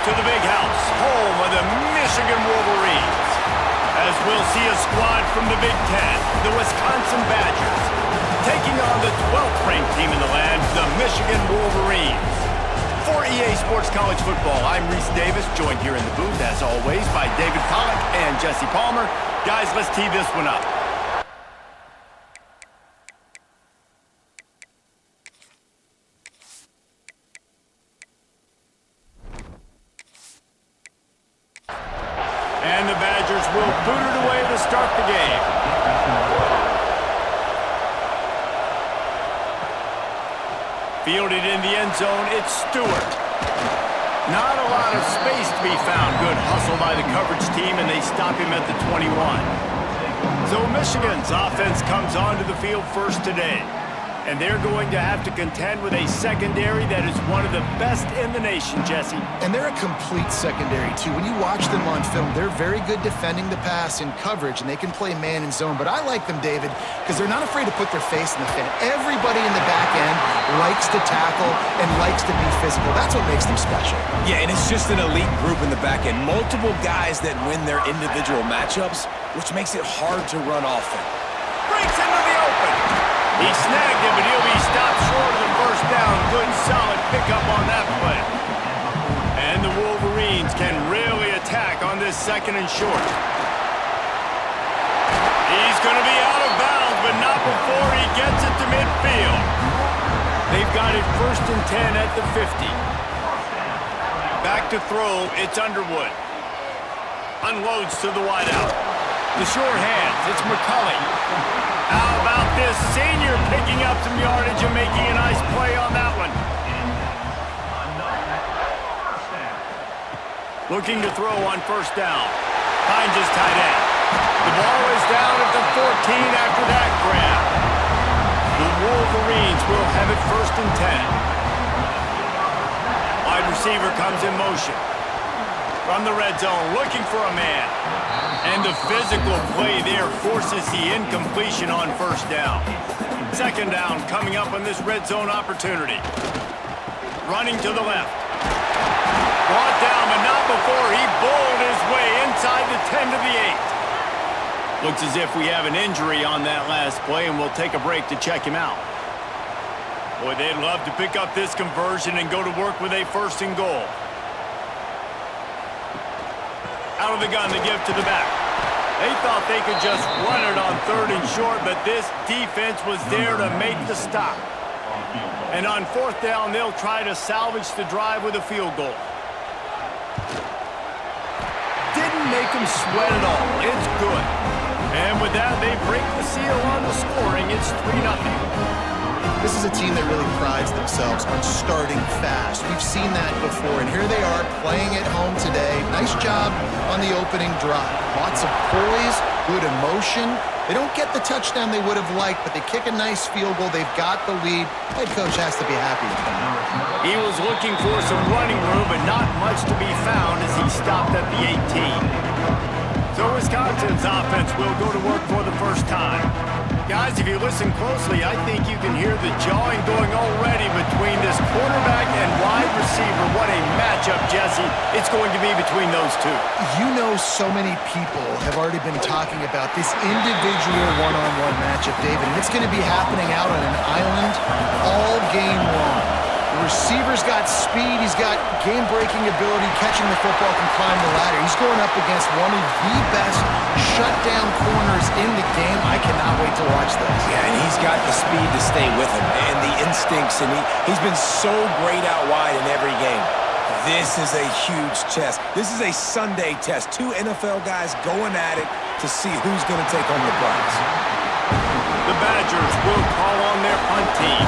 to the big house, home of the Michigan Wolverines. As we'll see a squad from the Big Ten, the Wisconsin Badgers, taking on the 12th ranked team in the land, the Michigan Wolverines. For EA Sports College Football, I'm Reese Davis, joined here in the booth, as always, by David Pollack and Jesse Palmer. Guys, let's tee this one up. And the Badgers will boot it away to start the game. Fielded in the end zone, it's Stewart. Not a lot of space to be found. Good hustle by the coverage team, and they stop him at the 21. So Michigan's offense comes onto the field first today. And they're going to have to contend with a secondary that is one of the best in the nation, Jesse. And they're a complete secondary, too. When you watch them on film, they're very good defending the pass in coverage, and they can play man and zone. But I like them, David, because they're not afraid to put their face in the fan. Everybody in the back end likes to tackle and likes to be physical. That's what makes them special. Yeah, and it's just an elite group in the back end. Multiple guys that win their individual matchups, which makes it hard to run off them. Breaks into the open. He snagged him, but he'll be stopped short of the first down. Good, solid pickup on that play. And the Wolverines can really attack on this second and short. He's going to be out of bounds, but not before he gets it to midfield. They've got it 1st and 10 at the 50. Back to throw, it's Underwood. Unloads to the wideout. The short hands, it's McCulley. How about this senior picking up some yardage and making a nice play on that one? Looking to throw on first down. Finds his tight end. The ball is down at the 14 after that grab. The Wolverines will have it 1st and 10. Wide receiver comes in motion. From the red zone, looking for a man. And the physical play there forces the incompletion on first down. Second down coming up on this red zone opportunity. Running to the left. Brought down, but not before he bowled his way inside the 10 to the 8. Looks as if we have an injury on that last play, and we'll take a break to check him out. Boy, they'd love to pick up this conversion and go to work with a 1st and goal. Out of the gun, they give to the back. They thought they could just run it on 3rd and short, but this defense was there to make the stop. And on 4th down, they'll try to salvage the drive with a field goal. Didn't make them sweat at all. It's good. And with that, they break the seal on the scoring. It's 3-0. This is a team that really prides themselves on starting fast. We've seen that before, and here they are playing at home today. Nice job on the opening drive. Lots of poise, good emotion. They don't get the touchdown they would have liked, but they kick a nice field goal. They've got the lead. Head coach has to be happy with them. He was looking for some running room, but not much to be found as he stopped at the 18. So Wisconsin's offense will go to work for the first time. Guys, if you listen closely, I think you can hear the jawing going already between this quarterback and wide receiver. What a matchup, Jesse. It's going to be between those two. You know, so many people have already been talking about this individual one-on-one matchup, David, and it's going to be happening out on an island all game long. The receiver's got speed, he's got game-breaking ability, catching the football, can climb the ladder. He's going up against one of the best shutdown corners in the game. I cannot wait to watch this. Yeah, and he's got the speed to stay with him and the instincts, and he's been so great out wide in every game. This is a huge test. This is a Sunday test. 2 NFL guys going at it to see who's going to take home the prize. The Badgers will call on their punt team.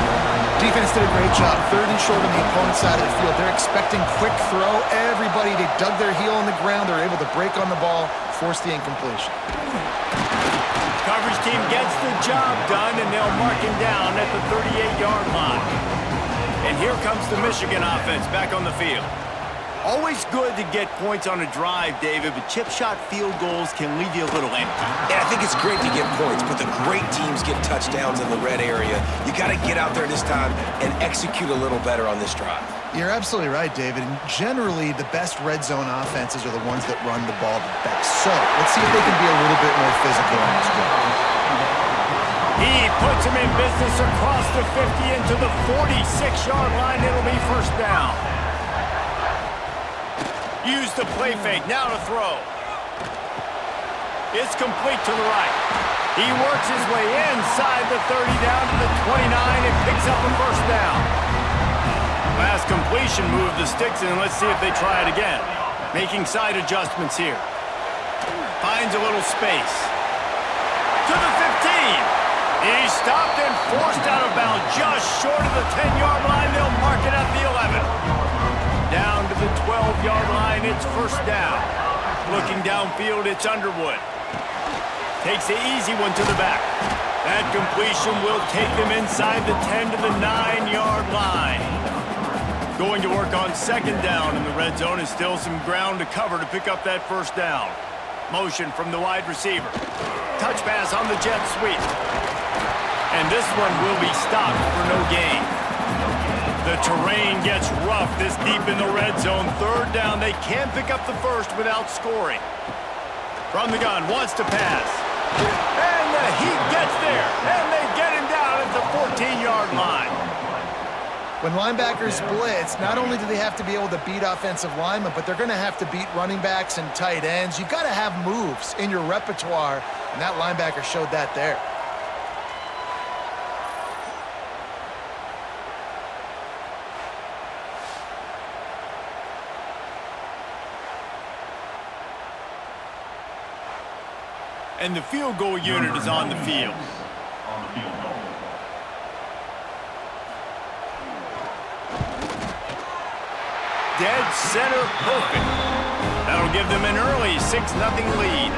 Defense did a great job. 3rd and short on the opponent's side of the field. They're expecting quick throw. Everybody, they dug their heel on the ground. They're able to break on the ball, force the incompletion. Coverage team gets the job done, and they'll mark him down at the 38-yard line. And here comes the Michigan offense back on the field. Always good to get points on a drive, David, but chip shot field goals can leave you a little empty. Yeah, I think it's great to get points, but the great teams get touchdowns in the red area. You got to get out there this time and execute a little better on this drive. You're absolutely right, David. And generally, the best red zone offenses are the ones that run the ball the best. So let's see if they can be a little bit more physical on this drive. He puts him in business across the 50 into the 46-yard line. It'll be first down. Use the play fake. Now to throw. It's complete to the right. He works his way inside the 30 down to the 29 and picks up a first down. Last completion moved the sticks in. Let's see if they try it again. Making side adjustments here. Finds a little space. To the 15. He's stopped and forced out of bounds just short of the 10-yard line. They'll mark it at the 11. Down to the 12-yard line. It's first down. Looking downfield, it's Underwood. Takes the easy one to the back. That completion will take them inside the 10 to the 9-yard line. Going to work on second down in the red zone is still some ground to cover to pick up that first down. Motion from the wide receiver. Touch pass on the jet sweep. And this one will be stopped for no gain. The terrain gets rough this deep in the red zone. Third down, they can't pick up the first without scoring. From the gun, wants to pass. And the Heat gets there. And they get him down at the 14-yard line. When linebackers blitz, not only do they have to be able to beat offensive linemen, but they're going to have to beat running backs and tight ends. You've got to have moves in your repertoire, and that linebacker showed that there. And the field goal unit is on the field. Dead center perfect. That'll give them an early 6-0 lead.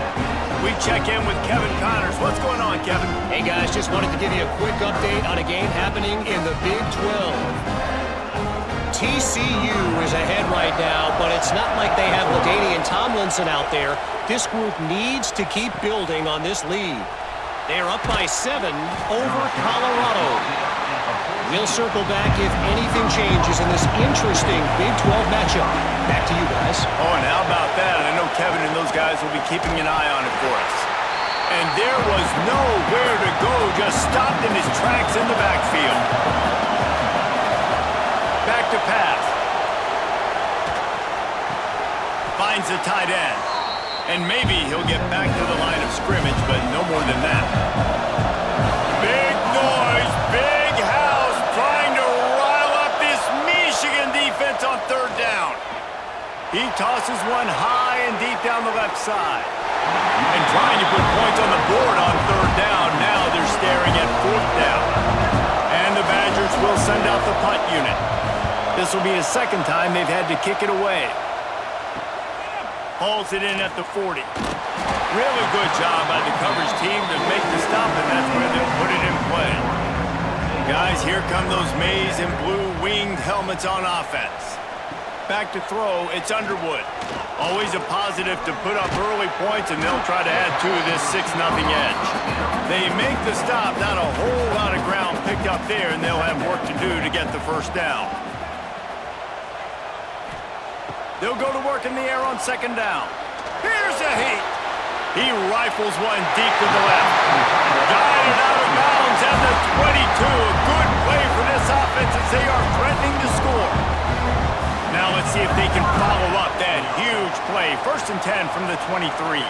We check in with Kevin Connors. What's going on, Kevin? Hey, guys, just wanted to give you a quick update on a game happening in the Big 12. TCU is ahead right now, but it's not like they have LaDainian Tomlinson out there. This group needs to keep building on this lead. They're up by 7 over Colorado. We'll circle back if anything changes in this interesting Big 12 matchup. Back to you guys. Oh, and how about that? I know Kevin and those guys will be keeping an eye on it for us. And there was nowhere to go, just stopped in his tracks in the backfield. Back to pass. Finds the tight end. And maybe he'll get back to the line of scrimmage, but no more than that. Big noise, big house, trying to rile up this Michigan defense on third down. He tosses one high and deep down the left side. And trying to put points on the board on third down. Now they're staring at fourth down. And the Badgers will send out the punt unit. This will be the second time they've had to kick it away. Hauls it in at the 40. Really good job by the coverage team to make the stop, and that's where they'll put it in play. Guys, here come those maize and blue winged helmets on offense. Back to throw, it's Underwood. Always a positive to put up early points, and they'll try to add to this 6-0 edge. They make the stop, not a whole lot of ground picked up there, and they'll have work to do to get the first down. They'll go to work in the air on second down. Here's a Heat. He rifles one deep to the left. Guided out of bounds at the 22. A good play for this offense as they are threatening to score. Now let's see if they can follow up that huge play. 1st and 10 from the 23.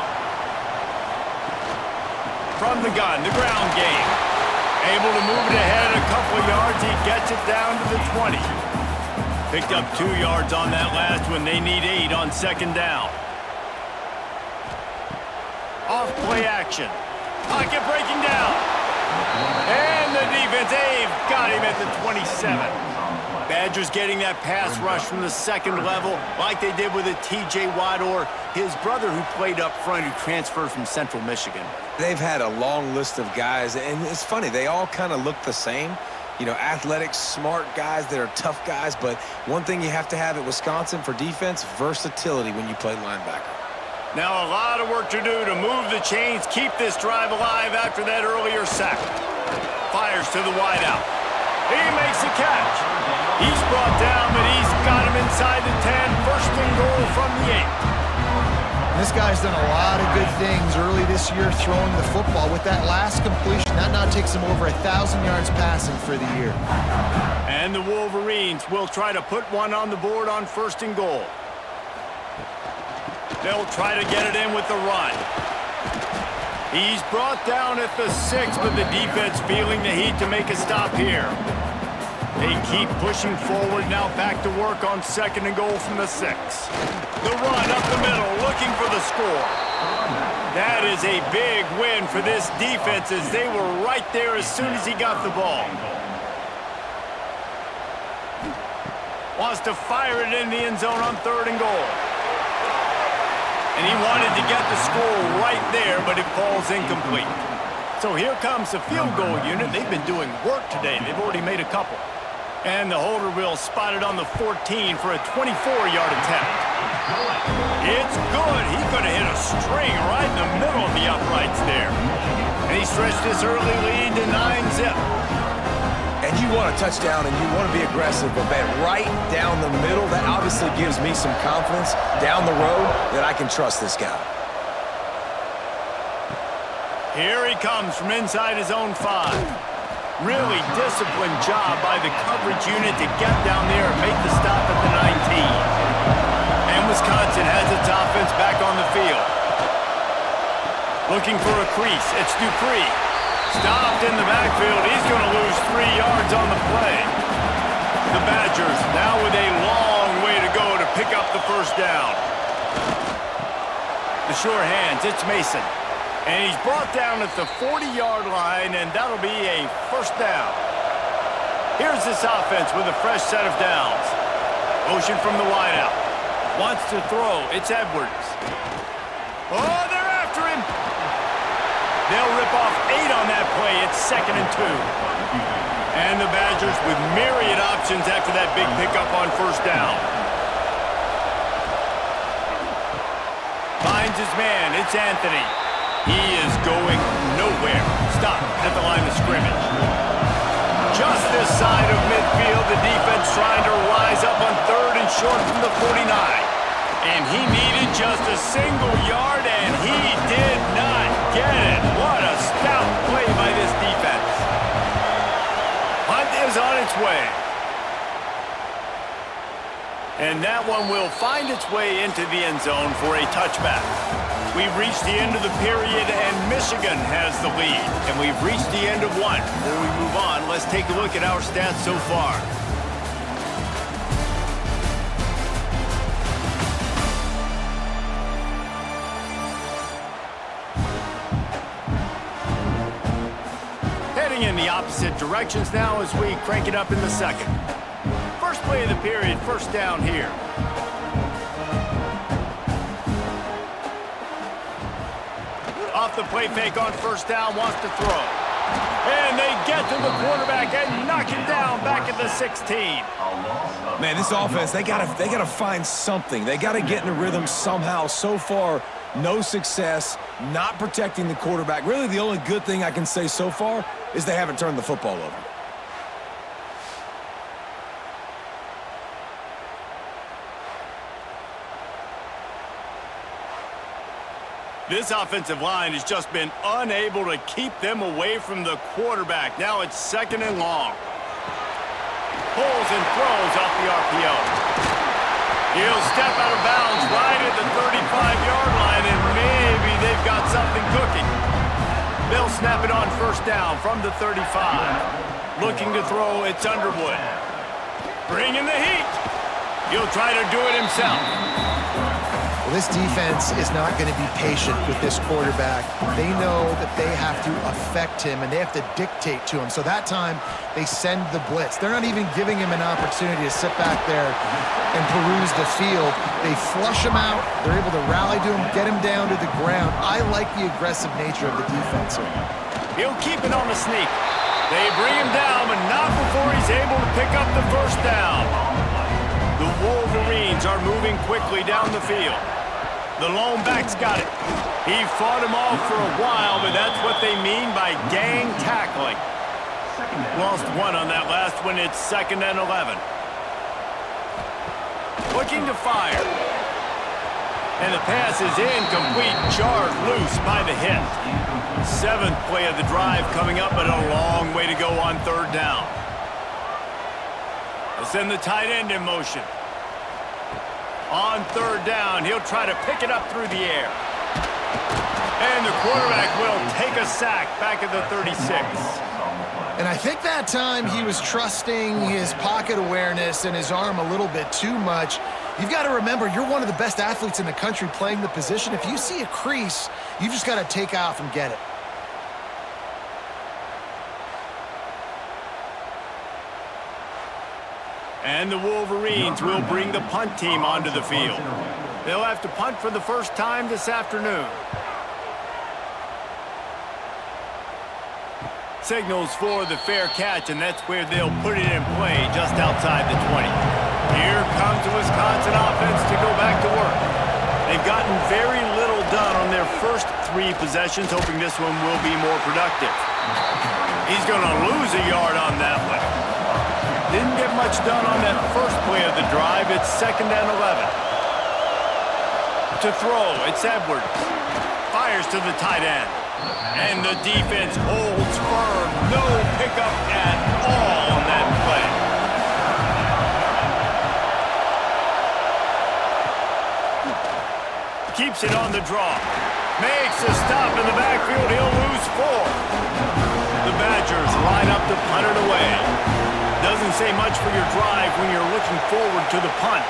From the gun, the ground game. Able to move it ahead a couple of yards. He gets it down to the 20. Picked up 2 yards on that last one. They need 8 on second down. Off play action. Pocket breaking down. And the defense, they've got him at the 27. Badgers getting that pass rush from the second level like they did with a T.J. Watt or his brother who played up front who transferred from Central Michigan. They've had a long list of guys, and it's funny, they all kind of look the same. You know, athletic, smart guys that are tough guys, but one thing you have to have at Wisconsin for defense, versatility when you play linebacker. Now a lot of work to do to move the chains, keep this drive alive after that earlier sack. Fires to the wideout. He makes the catch. He's brought down, but he's inside the 10, first and goal from the 8. This guy's done a lot of good things early this year throwing the football. With that last completion, that now takes him over 1,000 yards passing for the year. And the Wolverines will try to put one on the board on first and goal. They'll try to get it in with the run. He's brought down at the 6, but the defense feeling the heat to make a stop here. They keep pushing forward, now back to work on second and goal from the 6. The run up the middle, looking for the score. That is a big win for this defense as they were right there as soon as he got the ball. Wants to fire it in the end zone on third and goal. And he wanted to get the score right there, but it falls incomplete. So here comes the field goal unit. They've been doing work today. They've already made a couple. And the holder will spot it on the 14 for a 24-yard attempt. It's good. He could have hit a string right in the middle of the uprights there. And he stretched this early lead to 9-zip. And you want a touchdown and you want to be aggressive, but man, right down the middle, that obviously gives me some confidence down the road that I can trust this guy. Here he comes from inside his own 5. Really disciplined job by the coverage unit to get down there and make the stop at the 19. And Wisconsin has its offense back on the field. Looking for a crease. It's Dupree. Stopped in the backfield. He's going to lose 3 yards on the play. The Badgers now with a long way to go to pick up the first down. The sure hands. It's Mason. And he's brought down at the 40-yard line, and that'll be a first down. Here's this offense with a fresh set of downs. Motion from the wideout. Wants to throw. It's Edwards. Oh, they're after him. They'll rip off 8 on that play. It's 2nd and 2. And the Badgers with myriad options after that big pickup on first down. Finds his man. It's Anthony. He is going nowhere. Stop at the line of scrimmage. Just this side of midfield, the defense trying to rise up on third and short from the 49. And he needed just a single yard, and he did not get it. What a stout play by this defense. Hunt is on its way. And that one will find its way into the end zone for a touchback. We've reached the end of the period, and Michigan has the lead. And we've reached the end of one. Before we move on, let's take a look at our stats so far. Heading in the opposite directions now as we crank it up in the second. First play of the period, first down here. Off the play fake on first down, wants to throw. And they get to the quarterback and knock it down back at the 16. Man, this offense, they gotta find something. They gotta get in a rhythm somehow. So far, no success, not protecting the quarterback. Really, the only good thing I can say so far is they haven't turned the football over. This offensive line has just been unable to keep them away from the quarterback. Now it's 2nd and long. Pulls and throws off the RPO. He'll step out of bounds right at the 35-yard line, and maybe they've got something cooking. They'll snap it on first down from the 35. Looking to throw, it's Underwood. Bringing the heat. He'll try to do it himself. Well, this defense is not going to be patient with this quarterback. They know that they have to affect him, and they have to dictate to him. So that time, they send the blitz. They're not even giving him an opportunity to sit back there and peruse the field. They flush him out. They're able to rally to him, get him down to the ground. I like the aggressive nature of the defense here. He'll keep it on the sneak. They bring him down, but not before he's able to pick up the first down. The Wolverines are moving quickly down the field. The lone back's got it. He fought him off for a while, but that's what they mean by gang tackling. Lost one on that last one. It's 2nd and 11. looking to fire. And the pass is incomplete, jarred loose by the hit. 7th play of the drive coming up, but a long way to go on 3rd down. They'll send the tight end in motion. On 3rd down, he'll try to pick it up through the air. And the quarterback will take a sack back at the 36. And I think that time he was trusting his pocket awareness and his arm a little bit too much. You've got to remember, you're one of the best athletes in the country playing the position. If you see a crease, you've just got to take off and get it. And the Wolverines will bring the punt team onto the field. They'll have to punt for the first time this afternoon. Signals for the fair catch, and that's where they'll put it in play just outside the 20. Here comes the Wisconsin offense to go back to work. They've gotten very little done on their first 3 possessions, hoping this one will be more productive. He's going to lose a yard on that one. Didn't get much done on that first play of the drive. It's 2nd and 11. To throw, it's Edwards. Fires to the tight end. And the defense holds firm. No pickup at all on that play. Keeps it on the draw. Makes a stop in the backfield. He'll lose 4. The Badgers line up to punt it away. Doesn't say much for your drive when you're looking forward to the punt.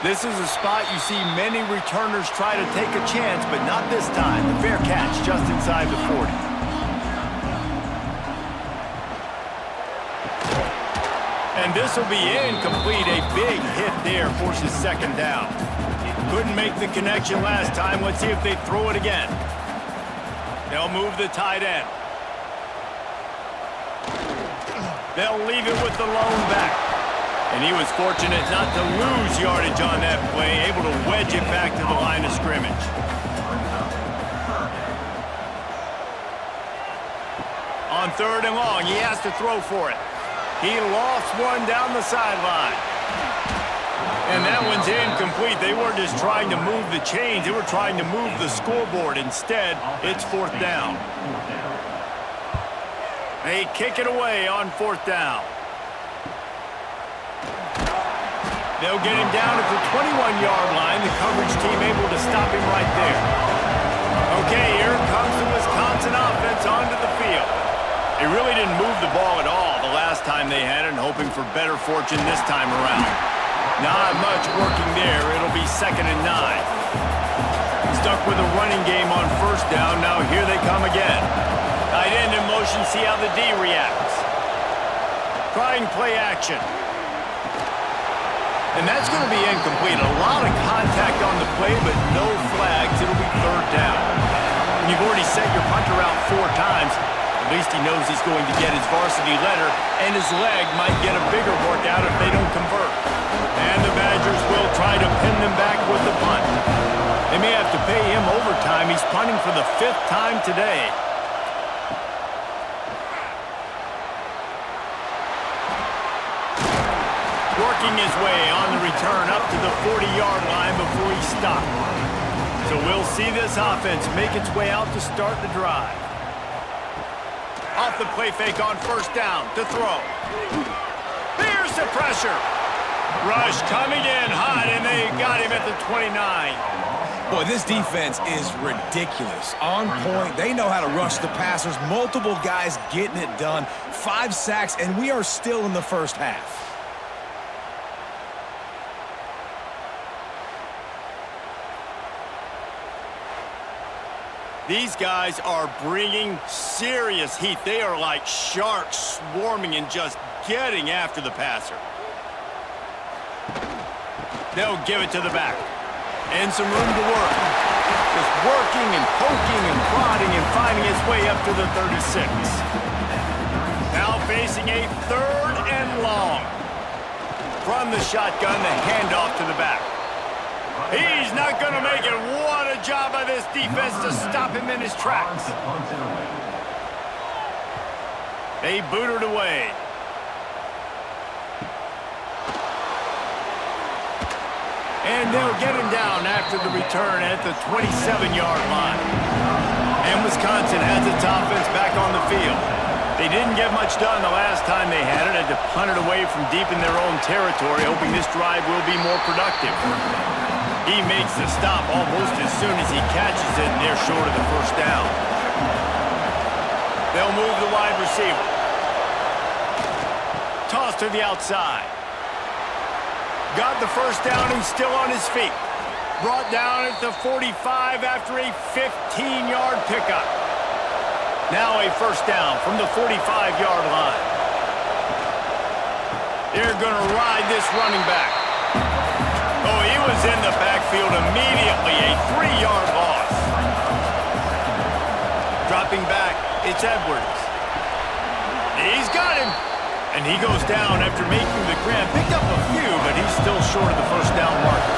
This is a spot you see many returners try to take a chance, but not this time. The fair catch just inside the 40. And this will be incomplete. A big hit there forces 2nd down. Couldn't make the connection last time. Let's see if they throw it again. They'll move the tight end. They'll leave it with the lone back. And he was fortunate not to lose yardage on that play, able to wedge it back to the line of scrimmage. On 3rd and long, he has to throw for it. He lost one down the sideline. And that one's incomplete. They weren't just trying to move the chains, they were trying to move the scoreboard. Instead, it's 4th down. They kick it away on 4th down. They'll get him down at the 21-yard line. The coverage team able to stop him right there. Okay, here comes the Wisconsin offense onto the field. They really didn't move the ball at all the last time they had it, and hoping for better fortune this time around. Not much working there. It'll be 2nd and 9. Stuck with a running game on 1st down. Now here they come again. Tight end in motion. See how the D reacts. Trying play action. And that's going to be incomplete. A lot of contact on the play, but no flags. It'll be 3rd down. And you've already set your punter out 4 times. At least he knows he's going to get his varsity letter, and his leg might get a bigger workout if they don't convert. And the Badgers will try to pin them back with the punt. They may have to pay him overtime. He's punting for the 5th time today. Working his way on the return up to the 40-yard line before he stopped. So we'll see this offense make its way out to start the drive. Off the play fake on 1st down to throw. There's the pressure. Rush coming in hot, and they got him at the 29. Boy, this defense is ridiculous. On point. They know how to rush the passers. Multiple guys getting it done. 5 sacks, and we are still in the first half. These guys are bringing serious heat. They are like sharks swarming and just getting after the passer. They'll give it to the back. And some room to work. Just working and poking and prodding and finding his way up to the 36. Now facing a 3rd and long. From the shotgun, the handoff to the back. He's not going to make it. What a job by this defense to stop him in his tracks. They boot it away. And they'll get him down after the return at the 27-yard line. And Wisconsin has its offense back on the field. They didn't get much done the last time they had it. Had to punt it away from deep in their own territory, hoping this drive will be more productive. He makes the stop almost as soon as he catches it, and they're short of the first down. They'll move the wide receiver. Toss to the outside. Got the first down and still on his feet. Brought down at the 45 after a 15-yard pickup. Now a first down from the 45-yard line. They're going to ride this running back. Oh, he was in the backfield immediately. A 3-yard loss. Dropping back, it's Edwards. He's got him. And he goes down after making the grab. Picked up a few, but he's still short of the first down marker.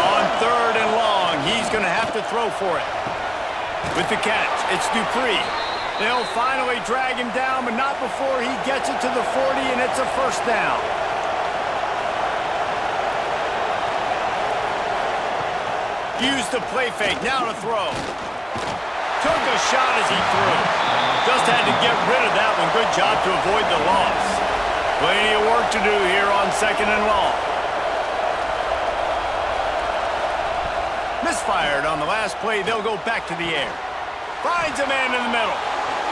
On 3rd and long, he's going to have to throw for it. With the catch, it's Dupree. They'll finally drag him down, but not before he gets it to the 40, and it's a first down. Use the play fake, now to throw. Took a shot as he threw. Just had to get rid of that one. Good job to avoid the loss. Plenty of work to do here on 2nd and long. Misfired on the last play. They'll go back to the air. Finds a man in the middle.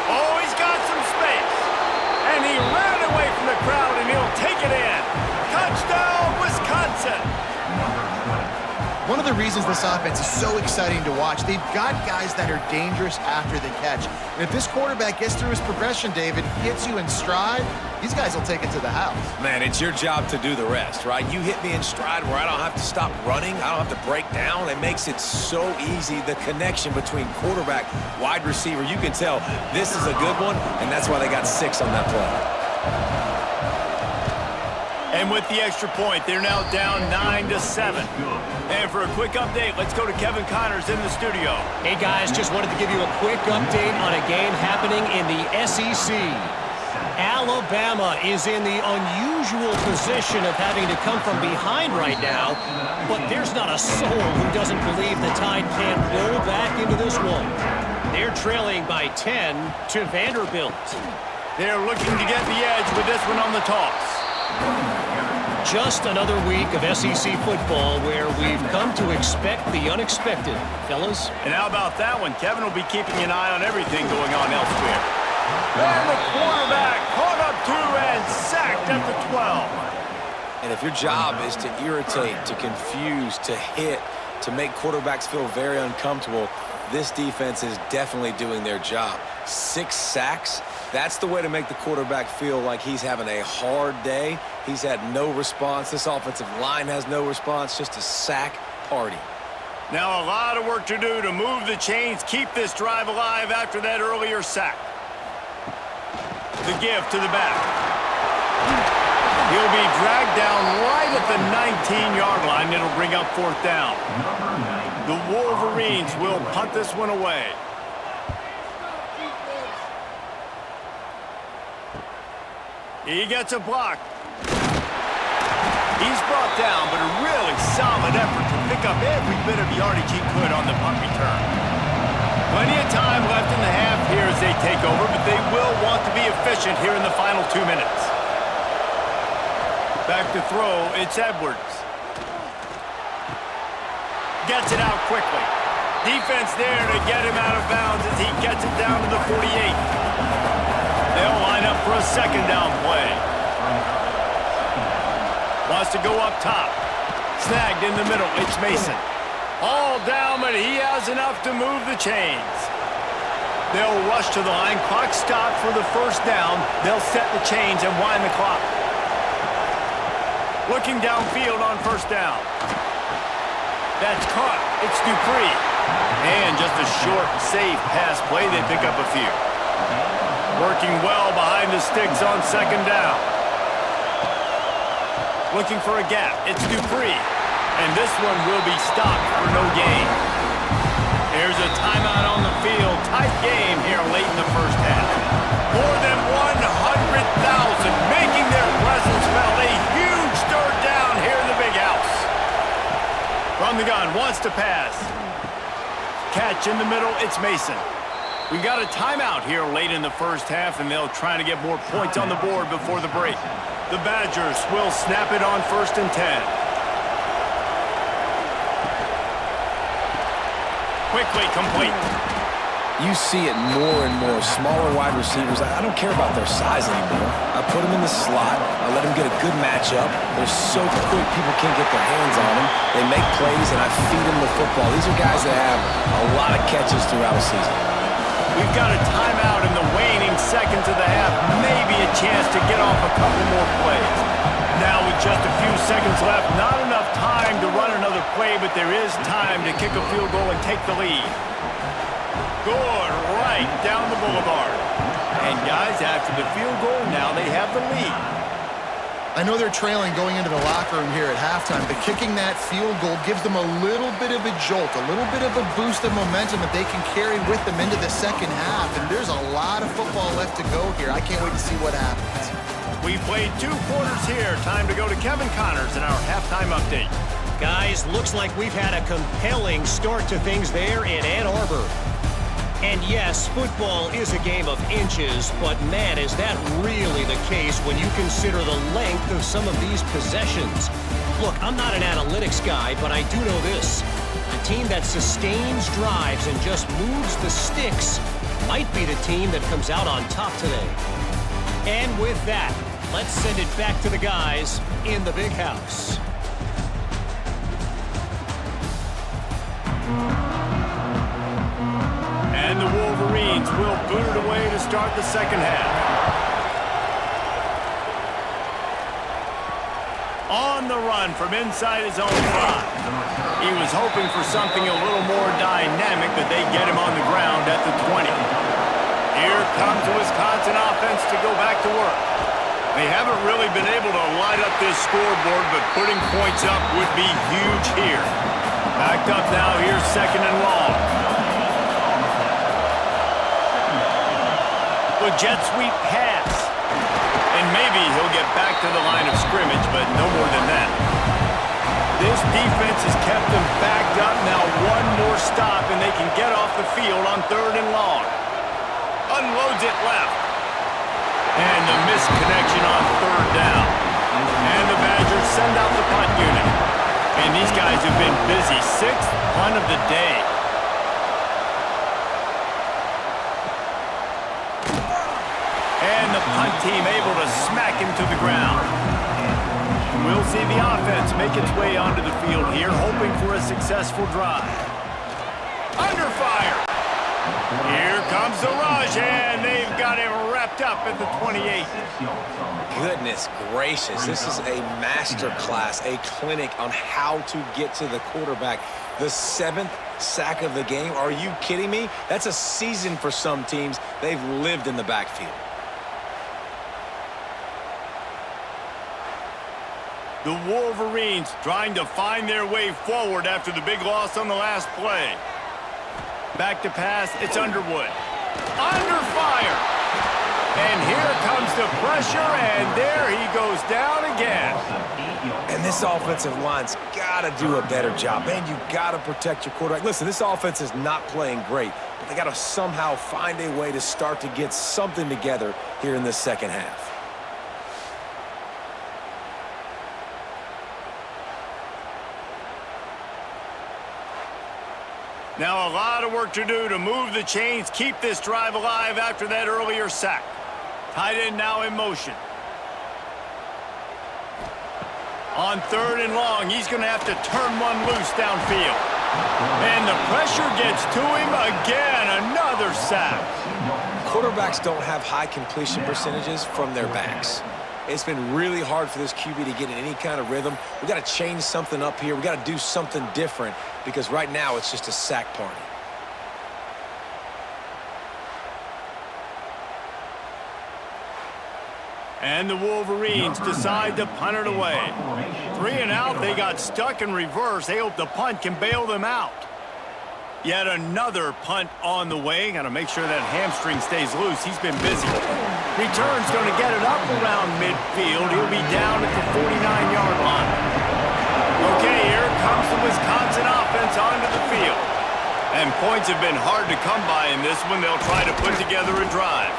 Oh, he's got some space. And he ran away from the crowd, and he'll take it in. Touchdown, Wisconsin. One of the reasons this offense is so exciting to watch, they've got guys that are dangerous after the catch. And if this quarterback gets through his progression, David, hits you in stride, these guys will take it to the house. Man, it's your job to do the rest, right? You hit me in stride where I don't have to stop running. I don't have to break down. It makes it so easy. The connection between quarterback, wide receiver, you can tell this is a good one, and that's why they got 6 on that play. And with the extra point, they're now down 9-7. And for a quick update, let's go to Kevin Connors in the studio. Hey, guys, just wanted to give you a quick update on a game happening in the SEC. Alabama is in the unusual position of having to come from behind right now, but there's not a soul who doesn't believe the Tide can roll back into this one. They're trailing by 10 to Vanderbilt. They're looking to get the edge with this one on the toss. Just another week of SEC football where we've come to expect the unexpected, fellas. And how about that one? Kevin will be keeping an eye on everything going on elsewhere. And the quarterback caught up 2 and sacked at the 12. And if your job is to irritate, to confuse, to hit, to make quarterbacks feel very uncomfortable, this defense is definitely doing their job. 6 sacks, that's the way to make the quarterback feel like he's having a hard day. He's had no response. This offensive line has no response, just a sack party. Now a lot of work to do to move the chains, keep this drive alive after that earlier sack. The give to the back. He'll be dragged down right at the 19-yard line. It'll bring up 4th down. The Wolverines will punt this one away. He gets a block. He's brought down, but a really solid effort to pick up every bit of yardage he could on the punt return. Plenty of time left in the half here as they take over, but they will want to be efficient here in the final 2 minutes. Back to throw, it's Edwards. Gets it out quickly. Defense there to get him out of bounds as he gets it down to the 48. They'll line up for a 2nd down play. Wants to go up top. Snagged in the middle, it's Mason. All down, but he has enough to move the chains. They'll rush to the line. Clock stopped for the first down. They'll set the chains and wind the clock. Looking downfield on 1st down. That's caught. It's Dupree. And just a short, safe pass play. They pick up a few. Working well behind the sticks on 2nd down. Looking for a gap. It's Dupree. And this one will be stopped for no gain. There's a timeout on the field. Tight game here late in the first half. More than 100,000 making their presence felt. A huge to pass. Catch in the middle, it's Mason. We've got a timeout here late in the first half, and they'll try to get more points on the board before the break. The Badgers will snap it on 1st and 10. Quickly complete. You see it more and more. Smaller wide receivers, I don't care about their size anymore. I put them in the slot. I let them get a good matchup. They're so quick, people can't get their hands on them. They make plays, and I feed them the football. These are guys that have a lot of catches throughout a season. We've got a timeout in the waning seconds of the half. Maybe a chance to get off a couple more plays. Now with just a few seconds left, not enough time to run another play, but there is time to kick a field goal and take the lead. Good, right down the boulevard. And guys, after the field goal, now they have the lead. I know they're trailing going into the locker room here at halftime, but kicking that field goal gives them a little bit of a jolt, a little bit of a boost of momentum that they can carry with them into the second half. And there's a lot of football left to go here. I can't wait to see what happens. We've played 2 quarters here. Time to go to Kevin Connors in our halftime update. Guys, looks like we've had a compelling start to things there in Ann Arbor. And yes, football is a game of inches, but man, is that really the case when you consider the length of some of these possessions. Look, I'm not an analytics guy, but I do know this. A team that sustains drives and just moves the sticks might be the team that comes out on top today. And with that, let's send it back to the guys in the big house. And the Wolverines will boot it away to start the second half. On the run from inside his own 5. He was hoping for something a little more dynamic, but they get him on the ground at the 20. Here comes the Wisconsin offense to go back to work. They haven't really been able to light up this scoreboard, but putting points up would be huge here. Backed up now, here's 2nd and long. A jet sweep pass. And maybe he'll get back to the line of scrimmage, but no more than that. This defense has kept them backed up. Now one more stop, and they can get off the field on 3rd and long. Unloads it left. And the misconnection on 3rd down. And the Badgers send out the punt unit. And these guys have been busy. 6th punt of the day. And the punt team able to smack him to the ground. We'll see the offense make its way onto the field here, hoping for a successful drive. Under fire. Here comes the rush, and they've got him wrapped up at the 28. Goodness gracious, this is a master class, a clinic on how to get to the quarterback. The 7th sack of the game. Are you kidding me? That's a season for some teams. They've lived in the backfield. The Wolverines trying to find their way forward after the big loss on the last play. Back to pass, it's Underwood. Under fire! And here comes the pressure, and there he goes down again. And this offensive line's got to do a better job. Man, you got to protect your quarterback. Listen, this offense is not playing great, but they got to somehow find a way to start to get something together here in the second half. Now a lot of work to do to move the chains, keep this drive alive after that earlier sack. Tight end now in motion. On 3rd and long, he's going to have to turn one loose downfield. And the pressure gets to him again, another sack. Quarterbacks don't have high completion percentages from their backs. It's been really hard for this QB to get in any kind of rhythm. We've got to change something up here. We've got to do something different because right now it's just a sack party. And the Wolverines decide to punt it away. 3 and out, they got stuck in reverse. They hope the punt can bail them out. Yet another punt on the way. Got to make sure that hamstring stays loose. He's been busy. Return's going to get it up around midfield. He'll be down at the 49-yard line. Okay, here comes the Wisconsin offense onto the field. And points have been hard to come by in this one. They'll try to put together a drive.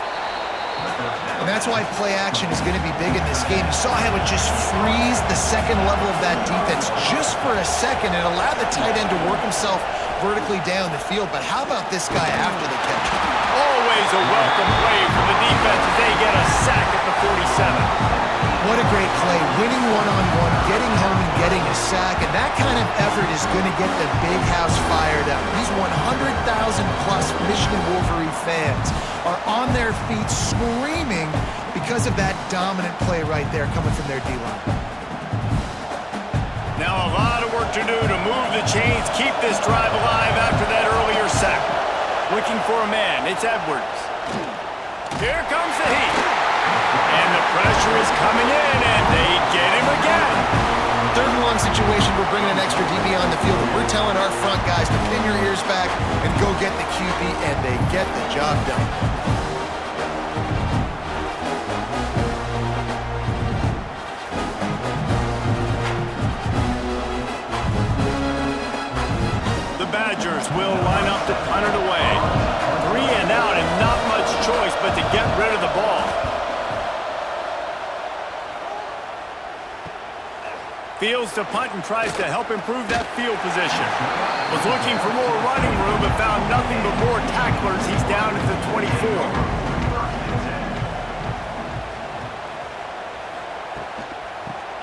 And that's why play action is going to be big in this game. You saw how it just freeze the second level of that defense just for a second and allowed the tight end to work himself vertically down the field. But how about this guy after the catch? Always a welcome play for the defense as they get a sack at the 47. What a great play, winning one-on-one, getting home and getting a sack, and that kind of effort is going to get the big house fired up. These 100,000-plus Michigan Wolverine fans are on their feet screaming because of that dominant play right there coming from their D-line. Now a lot of work to do to move the chains, keep this drive alive after that earlier sack. Looking for a man, it's Edwards. Here comes the heat. And the pressure is coming in, and they get him again. Third and long situation, we're bringing an extra DB on the field, and we're telling our front guys to pin your ears back and go get the QB, and they get the job done. The Badgers will line up to punt it away. 3 and out, and not much choice but to get rid of the ball. Fields to punt and tries to help improve that field position. Was looking for more running room but found nothing but more tacklers. He's down at the 24.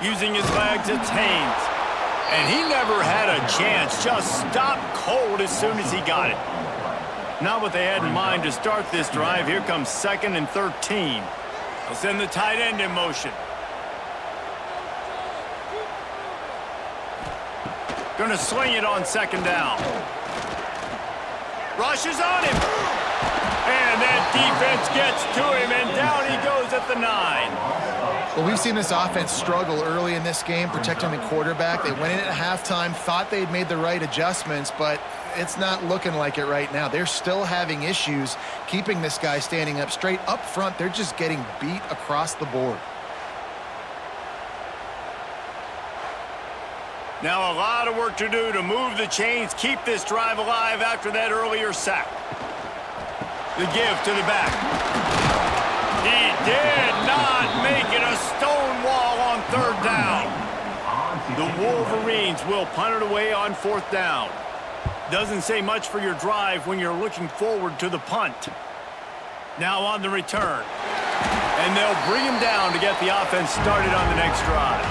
Using his legs, it's Haynes. And he never had a chance. Just stopped cold as soon as he got it. Not what they had in mind to start this drive. Here comes 2nd and 13. They'll send the tight end in motion. Gonna sling it on 2nd down. Rushes on him. And that defense gets to him, and down he goes at the 9. Well, we've seen this offense struggle early in this game, protecting the quarterback. They went in at halftime, thought they'd made the right adjustments, but it's not looking like it right now. They're still having issues keeping this guy standing up straight. Up front, they're just getting beat across the board. Now a lot of work to do to move the chains, keep this drive alive after that earlier sack. The give to the back. He did not make it, a stone wall on 3rd down. The Wolverines will punt it away on 4th down. Doesn't say much for your drive when you're looking forward to the punt. Now on the return. And they'll bring him down to get the offense started on the next drive.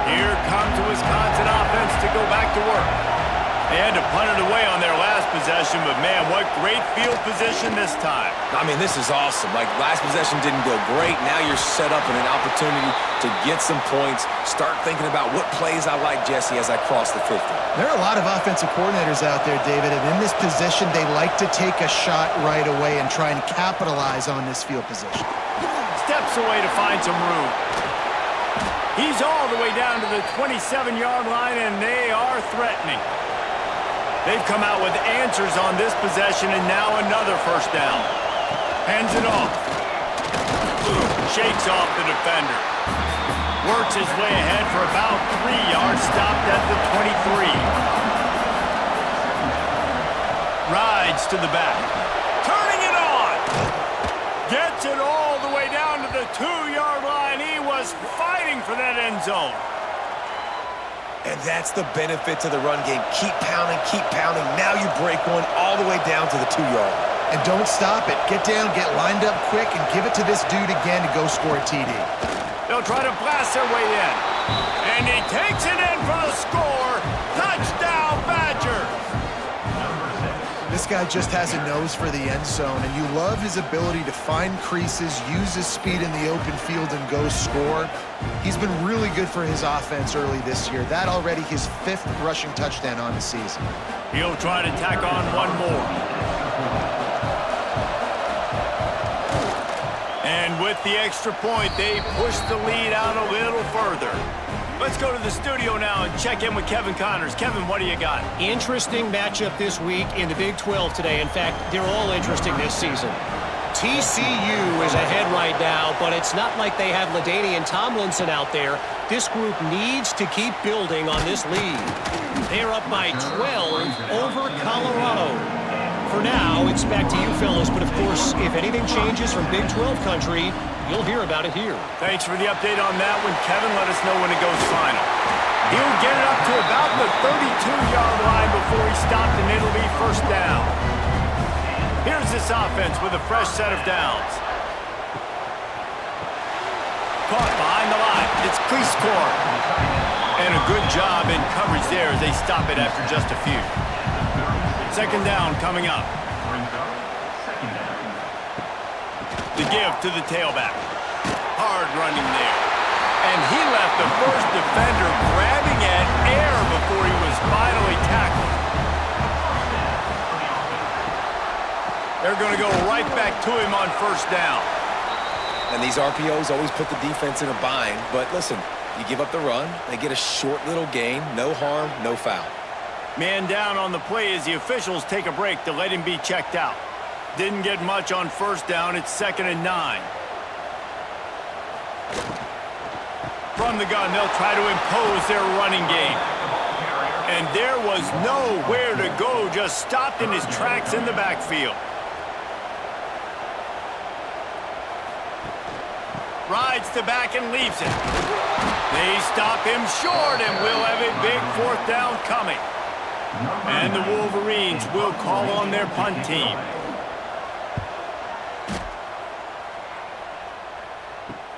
Here comes the Wisconsin offense to go back to work. They had to punt it away on their last possession, but man, what great field position this time. I mean, this is awesome. Like, last possession didn't go great. Now you're set up in an opportunity to get some points. Start thinking about what plays I like, Jesse, as I cross the 50. There are a lot of offensive coordinators out there, David, and in this position, they like to take a shot right away and try and capitalize on this field position. Steps away to find some room. He's all the way down to the 27-yard line, and they are threatening. They've come out with answers on this possession, and now another 1st down. Hands it off. Shakes off the defender. Works his way ahead for about 3 yards, stopped at the 23. Rides to the back. Turning it on. Gets it all the way down to the 2-yard line. He was fighting for that end zone. And that's the benefit to the run game. Keep pounding, keep pounding. Now you break one all the way down to the 2-yard. And don't stop it. Get down, get lined up quick, and give it to this dude again to go score a TD. They'll try to blast their way in. And he takes it in for the score. Touchdown, Badgers! This guy just has a nose for the end zone, and you love his ability to find creases, use his speed in the open field, and go score. He's been really good for his offense early this year. That already his 5th rushing touchdown on the season. He'll try to tack on one more. And with the extra point, they push the lead out a little further. Let's go to the studio now and check in with Kevin Connors. Kevin, what do you got? Interesting matchup this week in the Big 12 today. In fact, they're all interesting this season. TCU is ahead right now, but it's not like they have LaDainian Tomlinson out there. This group needs to keep building on this lead. They're up by 12 over Colorado. For now, it's back to you fellas, but of course, if anything changes from Big 12 country, you'll hear about it here. Thanks for the update on that one, Kevin. Let us know when it goes final. He'll get it up to about the 32-yard line before he stopped, and it'll be first down. Here's this offense with a fresh set of downs. Caught behind the line. It's Cleescore. And a good job in coverage there as they stop it after just a few. Second down coming up. The give to the tailback. Hard running there. And he left the first defender grabbing at air before he was finally tackled. They're going to go right back to him on first down. And these RPOs always put the defense in a bind. But listen, you give up the run, they get a short little gain, no harm, no foul. Man down on the play as the officials take a break to let him be checked out. Didn't get much on first down. It's 2nd and 9. From the gun, they'll try to impose their running game. And there was nowhere to go, just stopped in his tracks in the backfield. Rides the back and leaves it. They stop him short, and we'll have a big 4th down coming. And the Wolverines will call on their punt team.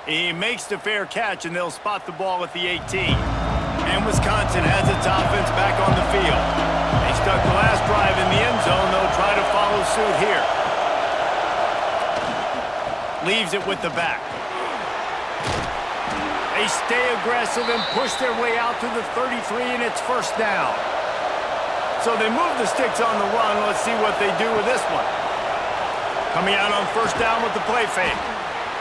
He makes the fair catch, and they'll spot the ball at the 18. And Wisconsin has its offense back on the field. They stuck the last drive in the end zone. They'll try to follow suit here. Leaves it with the back. They stay aggressive and push their way out to the 33, and it's first down. So they move the sticks on the run. Let's see what they do with this one. Coming out on first down with the play fake.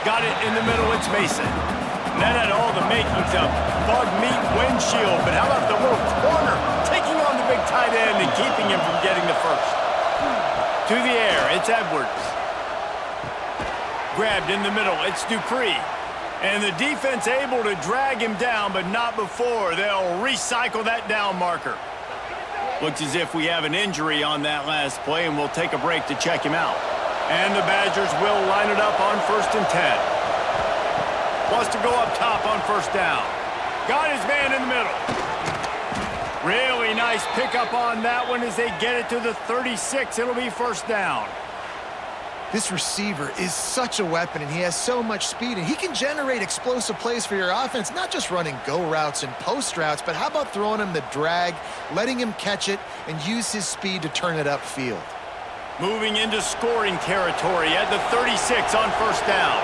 Got it in the middle, it's Mason. And that had all the makings of bug meat windshield, but how about the little corner taking on the big tight end and keeping him from getting the first? To the air, it's Edwards. Grabbed in the middle, it's Dupree. And the defense able to drag him down, but not before. They'll recycle that down marker. Looks as if we have an injury on that last play, and we'll take a break to check him out. And the Badgers will line it up on 1st and 10. Wants to go up top on first down. Got his man in the middle. Really nice pickup on that one as they get it to the 36. It'll be first down. This receiver is such a weapon, and he has so much speed, and he can generate explosive plays for your offense, not just running go routes and post routes, but how about throwing him the drag, letting him catch it, and use his speed to turn it upfield. Moving into scoring territory at the 36 on first down.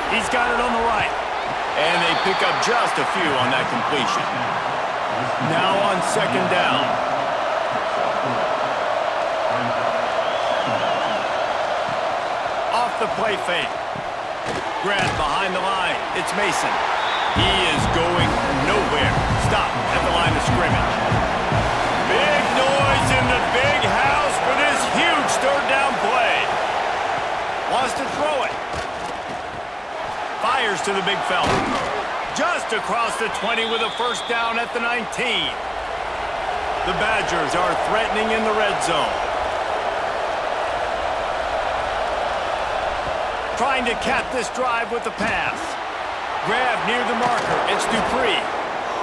He's got it on the right. And they pick up just a few on that completion. Now on 2nd down. Off the play fake. Grab behind the line. It's Mason. He is going nowhere. Stop at the line of scrimmage. Big noise in the big house for this huge 3rd down play. Wants to throw it. Fires to the big fella. Just across the 20 with a first down at the 19. The Badgers are threatening in the red zone. Trying to cap this drive with the pass. Grab near the marker. It's Dupree.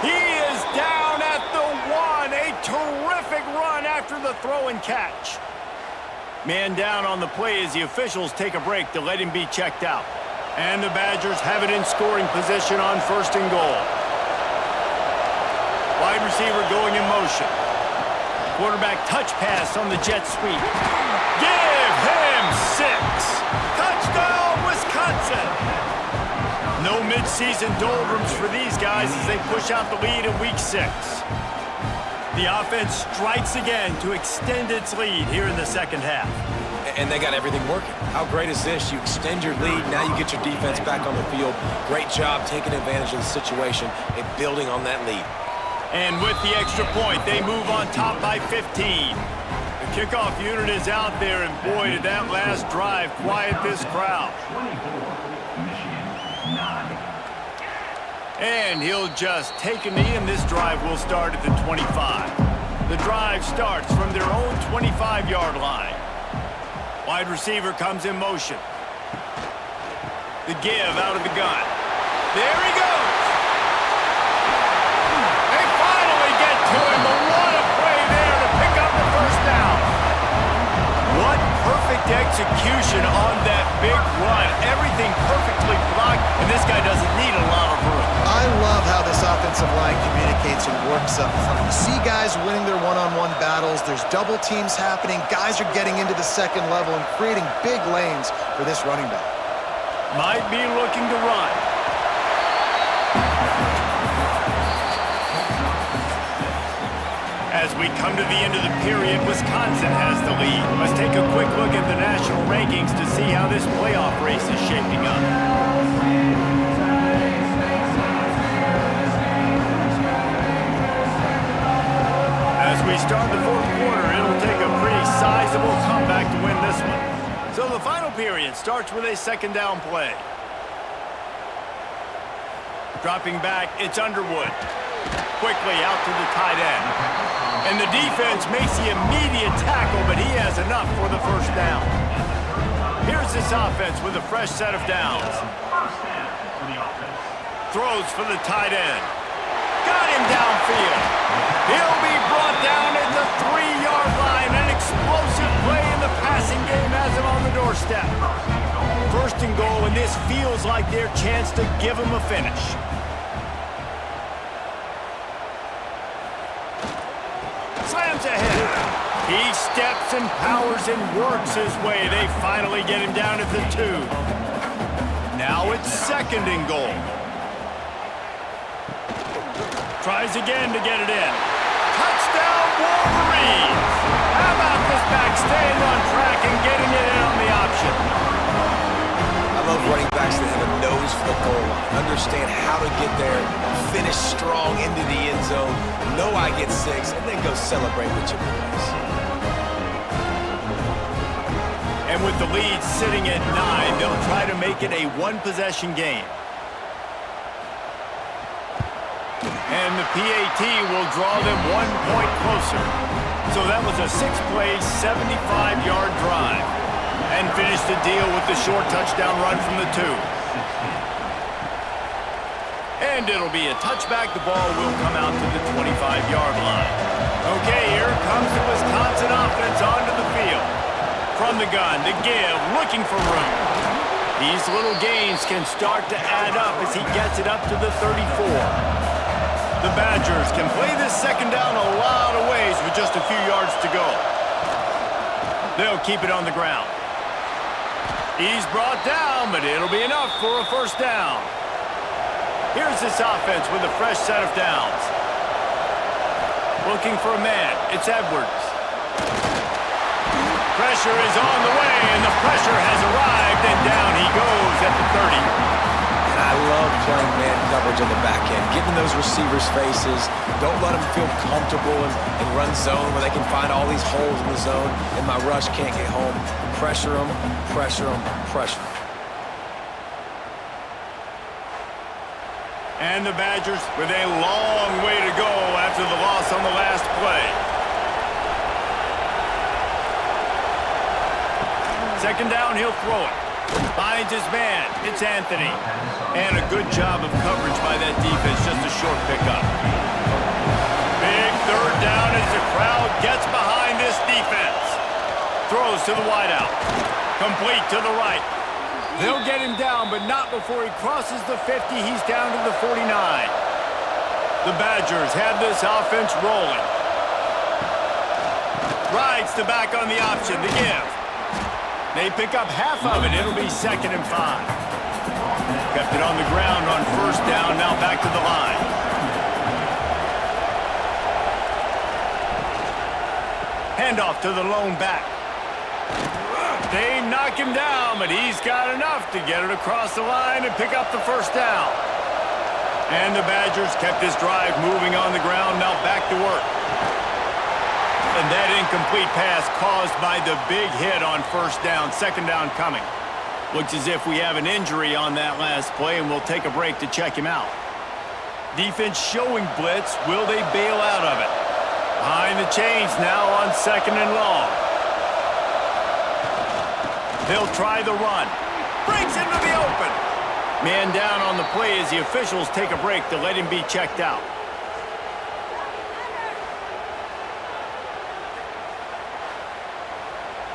He is down at the 1. A terrific run after the throw and catch. Man down on the play as the officials take a break to let him be checked out. And the Badgers have it in scoring position on 1st and goal. Wide receiver going in motion. Quarterback touch pass on the jet sweep. Give him 6. Touchdown, Wisconsin. No midseason doldrums for these guys as they push out the lead in week 6. The offense strikes again to extend its lead here in the 2nd half. And they got everything working. How great is this? You extend your lead, now you get your defense back on the field. Great job taking advantage of the situation and building on that lead. And with the extra point, they move on top by 15. Kickoff unit is out there, and boy, did that last drive quiet this crowd. And he'll just take a knee, and this drive will start at the 25. The drive starts from their own 25-yard line. Wide receiver comes in motion. The give out of the gun. There he goes. They finally get to him, but what a play there to pick up the first down. What perfect execution on that big run. Everything perfectly blocked, and this guy doesn't need a lot of room. I love how this offensive line communicates and works up front. You see guys winning their one-on-one battles. There's double teams happening. Guys are getting into the second level and creating big lanes for this running back. Might be looking to run. As we come to the end of the period, Wisconsin has the lead. Let's take a quick look at the national rankings to see how this playoff race is shaping up. As we start the fourth quarter, it'll take a pretty sizable comeback to win this one. So the final period starts with a second down play. Dropping back, it's Underwood. Quickly out to the tight end. And the defense makes the immediate tackle, but he has enough for the first down. Here's this offense with a fresh set of downs. Throws for the tight end. Got him downfield. He'll be brought down at the 3-yard line. An explosive play in the passing game has him on the doorstep. First and goal, and this feels like their chance to give him a finish. Slams ahead. He steps and powers and works his way. They finally get him down at the 2. Now it's second and goal. Tries again to get it in. Touchdown, Wolverines! How about this back staying on track and getting it in on the option? I love running backs that have a nose for the goal line. Understand how to get there, finish strong into the end zone, know I get 6, and then go celebrate with your boys. And with the lead sitting at 9, they'll try to make it a one-possession game. And the PAT will draw them 1 point closer. So that was a 6-play, 75-yard drive. And finish the deal with the short touchdown run from the 2. And it'll be a touchback. The ball will come out to the 25-yard line. Okay, here comes the Wisconsin offense onto the field. From the gun, the give, looking for room. These little gains can start to add up as he gets it up to the 34. The Badgers can play this second down a lot of ways with just a few yards to go. They'll keep it on the ground. He's brought down, but it'll be enough for a first down. Here's this offense with a fresh set of downs. Looking for a man. It's Edwards. Pressure is on the way, and the pressure has arrived, and down he goes at the 30. And I love playing man coverage on the back end, getting those receivers' faces. Don't let them feel comfortable and run zone where they can find all these holes in the zone, and my rush can't get home. Pressure them, pressure them, pressure them. And the Badgers with a long way to go after the loss on the last play. Second down, he'll throw it. Finds his man. It's Anthony. And a good job of coverage by that defense. Just a short pickup. Big third down as the crowd gets behind this defense. Throws to the wideout. Complete to the right. They'll get him down, but not before he crosses the 50. He's down to the 49. The Badgers have this offense rolling. Rides the back on the option. The give. They pick up half of it. It'll be second and 5. Kept it on the ground on first down. Now back to the line. Handoff to the lone back. They knock him down, but he's got enough to get it across the line and pick up the first down. And the Badgers kept this drive moving on the ground. Now back to work. And that incomplete pass caused by the big hit on first down, second down coming. Looks as if we have an injury on that last play, and we'll take a break to check him out. Defense showing blitz. Will they bail out of it? Behind the chains now on second and long. They'll try the run. Breaks into the open. Man down on the play as the officials take a break to let him be checked out.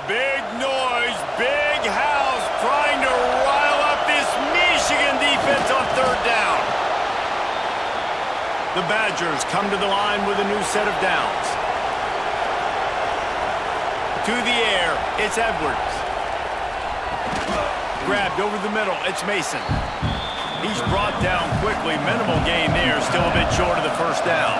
Big noise, big house, trying to rile up this Michigan defense on third down. The Badgers come to the line with a new set of downs. To the air, it's Edwards. Grabbed over the middle, it's Mason. He's brought down quickly, minimal gain there, still a bit short of the first down.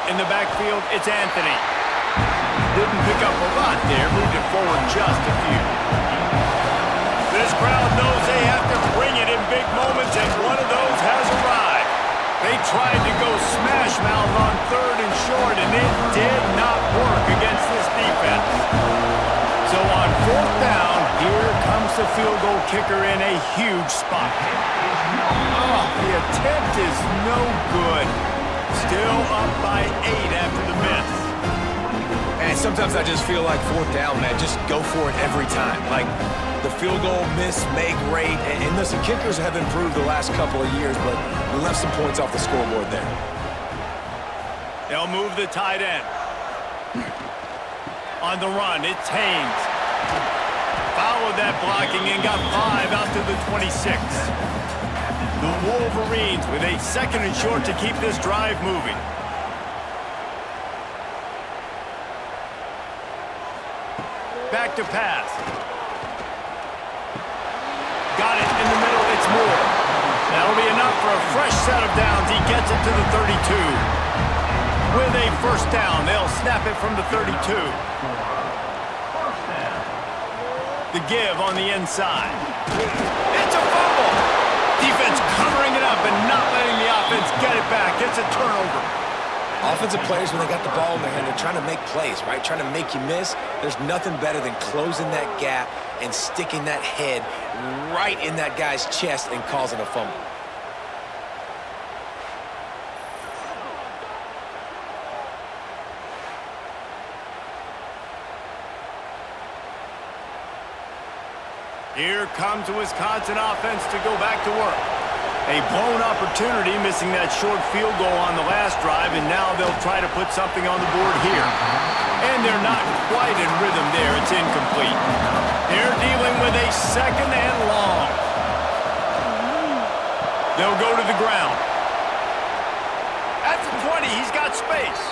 In the backfield, it's Anthony. Didn't pick up a lot there, moved it forward just a few. This crowd knows they have to bring it in big moments, and one of those has arrived. They tried to go smash mouth on third and short, and it did not work against this defense. So on fourth down, here comes the field goal kicker in a huge spot. Oh, the attempt is no good. Still up by 8 after the miss. And sometimes I just feel like fourth down, man. Just go for it every time. Like the field goal miss, make great. And listen, kickers have improved the last couple of years, but we left some points off the scoreboard there. They'll move the tight end. On the run, it's Haynes. Followed that blocking and got 5 out to the 26. The Wolverines with a second and short to keep this drive moving. Back to pass. Got it in the middle, it's Moore. That'll be enough for a fresh set of downs. He gets it to the 32. With a first down, they'll snap it from the 32. The give on the inside. It's a fumble. Defense covering it up and not letting the offense get it back. It's a turnover. Offensive players, when they got the ball in their hand, they're trying to make plays, right? Trying to make you miss. There's nothing better than closing that gap and sticking that head right in that guy's chest and causing a fumble. Here comes the Wisconsin offense to go back to work. A blown opportunity, missing that short field goal on the last drive, and now they'll try to put something on the board here. And they're not quite in rhythm there. It's incomplete. They're dealing with a second and long. They'll go to the ground. At the 20, he's got space.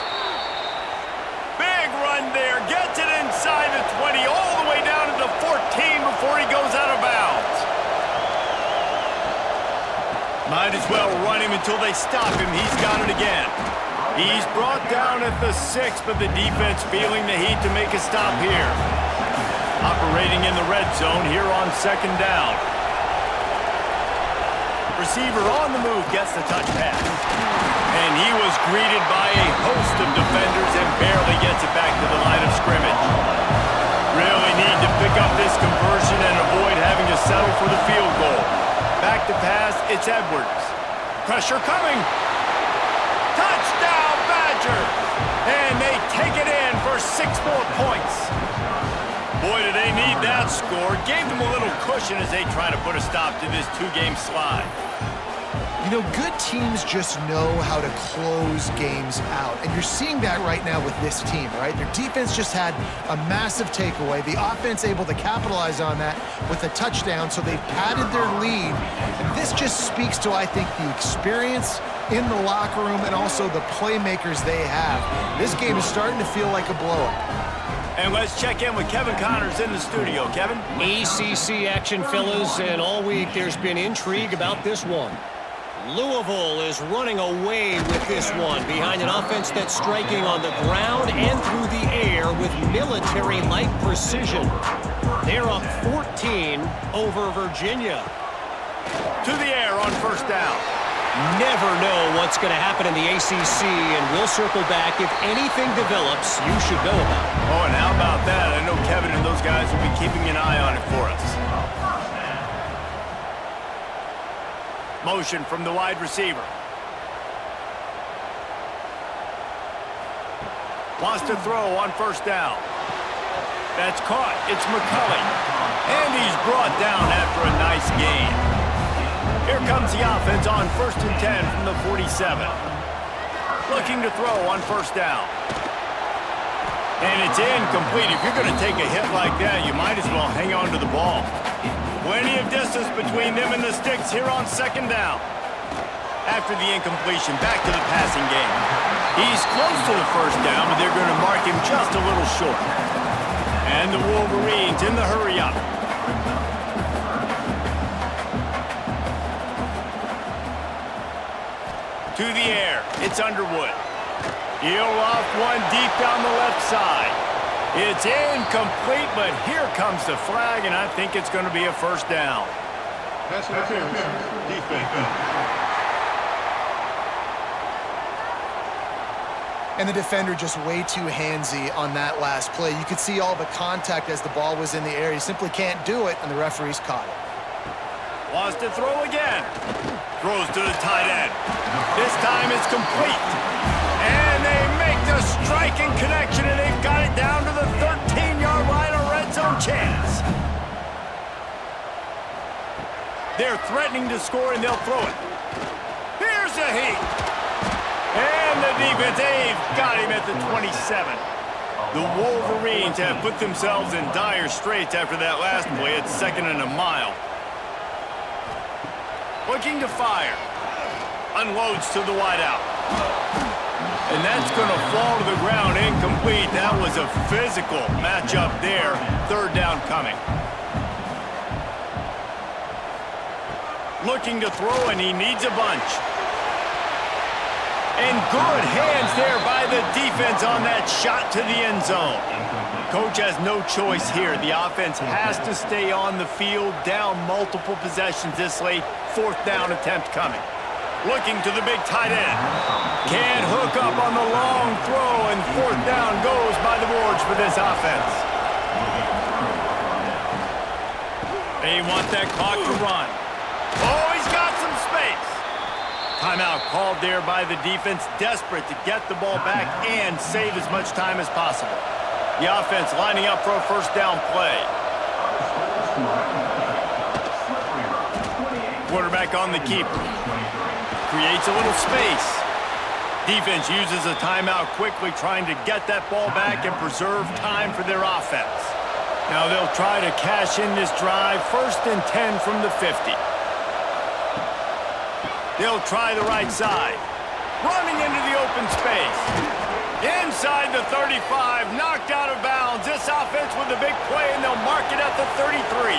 Big run there. Gets it inside the 20, all the way down to the 14 before he goes out of bounds. Might as well run him until they stop him. He's got it again. He's brought down at the 6, but the defense feeling the heat to make a stop here. Operating in the red zone here on second down. Receiver on the move gets the touch pass. And he was greeted by a host of defenders and barely gets it back to the line of scrimmage. Really need to pick up this conversion and avoid having to settle for the field goal. Back to pass, it's Edwards. Pressure coming. Touchdown, Badgers! And they take it in for 6 more points. Boy, do they need that score. Gave them a little cushion as they try to put a stop to this 2-game slide. You know, good teams just know how to close games out. And you're seeing that right now with this team, right? Their defense just had a massive takeaway. The offense able to capitalize on that with a touchdown, so they've padded their lead. And this just speaks to, I think, the experience in the locker room and also the playmakers they have. This game is starting to feel like a blowout. And let's check in with Kevin Connors in the studio. Kevin? ACC action, fellas, and all week there's been intrigue about this one. Louisville is running away with this one behind an offense that's striking on the ground and through the air with military-like precision. They're up 14 over Virginia. To the air on first down. Never know what's going to happen in the ACC, and we'll circle back. If anything develops, you should know about it. Oh, and how about that? I know Kevin and those guys will be keeping an eye on it for us. Motion from the wide receiver. Wants to throw on first down. That's caught. It's McCulley. And he's brought down after a nice gain. Here comes the offense on 1st and 10 from the 47. Looking to throw on first down. And it's incomplete. If you're going to take a hit like that, you might as well hang on to the ball. Plenty of distance between them and the sticks here on 2nd down. After the incompletion, back to the passing game. He's close to the first down, but they're going to mark him just a little short. And the Wolverines in the hurry-up. To the air, it's Underwood. He'll loft one deep down the left side. It's incomplete, but here comes the flag, and I think it's going to be a first down. Pass interference. Defense. And the defender just way too handsy on that last play. You could see all the contact as the ball was in the air. He simply can't do it, and the referee's caught it. Wants to throw again. Throws to the tight end. This time it's complete. And they make the striking connection, and they've got it down to the 13-yard line, a red zone chance. They're threatening to score, and they'll throw it. Here's the heat. And the defense, they've got him at the 27. The Wolverines have put themselves in dire straits after that last play. It's 2nd and a mile. Looking to fire. Unloads to the wideout. And that's going to fall to the ground incomplete. That was a physical matchup there. 3rd down coming. Looking to throw, and he needs a bunch. And good hands there by the defense on that shot to the end zone. Coach has no choice here. The offense has to stay on the field, down multiple possessions this late. 4th down attempt coming. Looking to the big tight end. Can't hook up on the long throw, and 4th down goes by the boards for this offense. They want that clock to run. Oh, he's got some space. Timeout called there by the defense, desperate to get the ball back and save as much time as possible. The offense lining up for a first down play. Quarterback on the keeper. Creates a little space. Defense uses a timeout quickly, trying to get that ball back and preserve time for their offense. Now they'll try to cash in this drive. 1st and 10 from the 50. They'll try the right side. Running into the open space. Inside the 35, knocked out of bounds. This offense with a big play, and they'll mark it at the 33.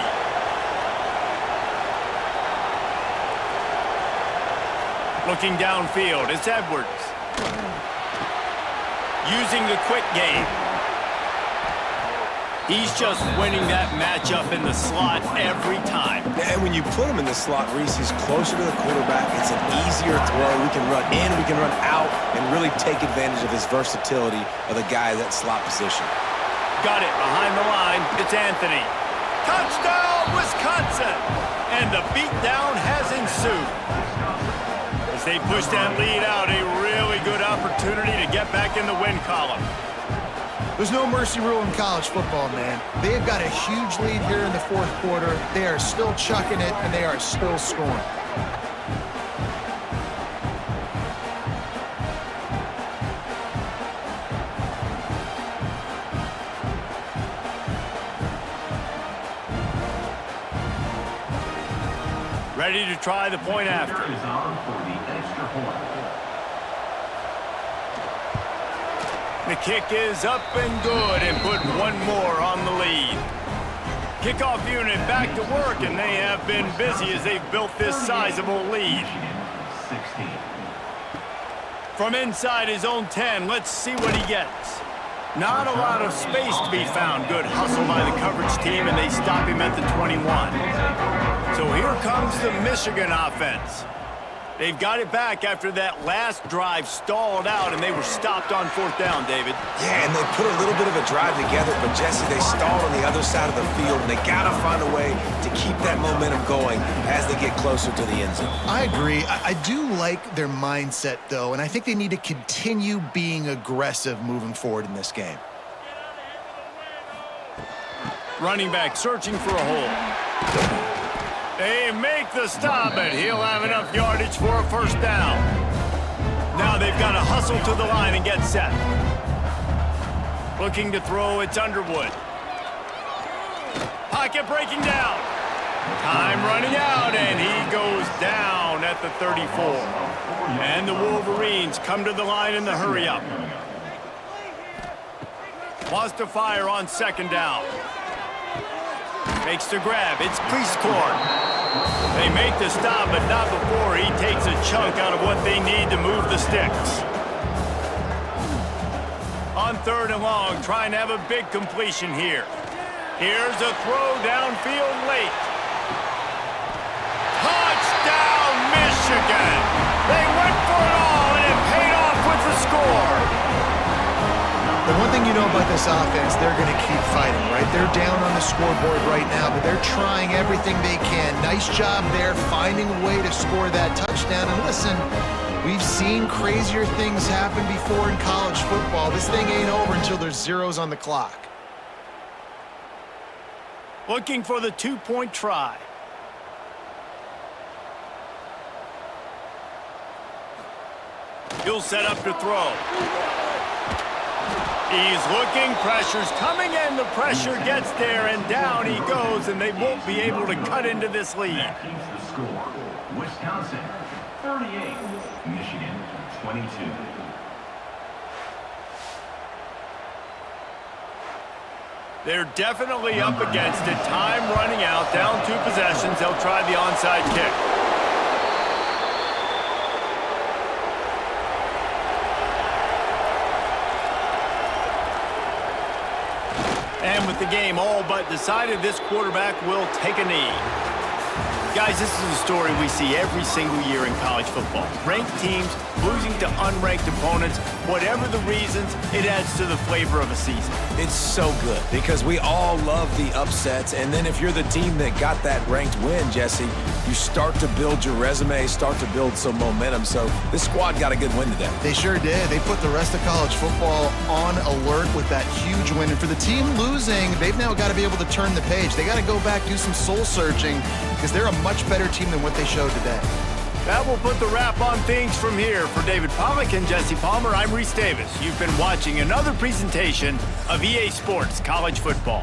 Looking downfield, it's Edwards. Using the quick game. He's just winning that matchup in the slot every time. And when you put him in the slot, Reese, he's closer to the quarterback. It's an easier throw. We can run in, we can run out, and really take advantage of his versatility of the guy at that slot position. Got it behind the line. It's Anthony. Touchdown, Wisconsin! And the beatdown has ensued. As they push that lead out, a really good opportunity to get back in the win column. There's no mercy rule in college football, man. They've got a huge lead here in the 4th quarter. They are still chucking it, and they are still scoring. Ready to try the point after. The kick is up and good, and put one more on the lead. Kickoff unit back to work, and they have been busy as they've built this sizable lead. From inside his own 10, let's see what he gets. Not a lot of space to be found. Good hustle by the coverage team, and they stop him at the 21. So here comes the Michigan offense. They've got it back after that last drive stalled out, and they were stopped on 4th down, David. Yeah, and they put a little bit of a drive together, but Jesse, they stalled on the other side of the field, and they got to find a way to keep that momentum going as they get closer to the end zone. I agree. I do like their mindset, though, and I think they need to continue being aggressive moving forward in this game. Running back searching for a hole. They make the stop, but he'll have enough yardage for a 1st down. Now they've got to hustle to the line and get set. Looking to throw, it's Underwood. Pocket breaking down. Time running out, and he goes down at the 34. And the Wolverines come to the line in the hurry-up. Wants to fire on 2nd down. Makes the grab. It's Priestcorn. They make the stop, but not before he takes a chunk out of what they need to move the sticks. On 3rd and long, trying to have a big completion here. Here's a throw downfield late. Touchdown, Michigan! They went for it all, and it paid off with the score. The one thing you know about this offense, they're going to keep fighting, right? They're down on the scoreboard right now, but they're trying everything they can. Nice job there, finding a way to score that touchdown. And listen, we've seen crazier things happen before in college football. This thing ain't over until there's zeros on the clock. Looking for the 2-point try. He'll set up to throw. He's looking, pressure's coming in, the pressure gets there, and down he goes, and they won't be able to cut into this lead. That keeps the score. Wisconsin, 38. Michigan, 22. They're definitely up against it. Time running out, down 2 possessions. They'll try the onside kick. And with the game all but decided, this quarterback will take a knee. Guys, this is a story we see every single year in college football. Ranked teams losing to unranked opponents. Whatever the reasons, it adds to the flavor of a season. It's so good because we all love the upsets, and then if you're the team that got that ranked win, Jesse, you start to build your resume, start to build some momentum. So this squad got a good win today. They sure did. They put the rest of college football on alert with that huge win. And for the team losing, they've now got to be able to turn the page. They got to go back, do some soul searching, because they're a much better team than what they showed today. That will put the wrap on things from here. For David Pollack and Jesse Palmer, I'm Reese Davis. You've been watching another presentation of EA Sports College Football.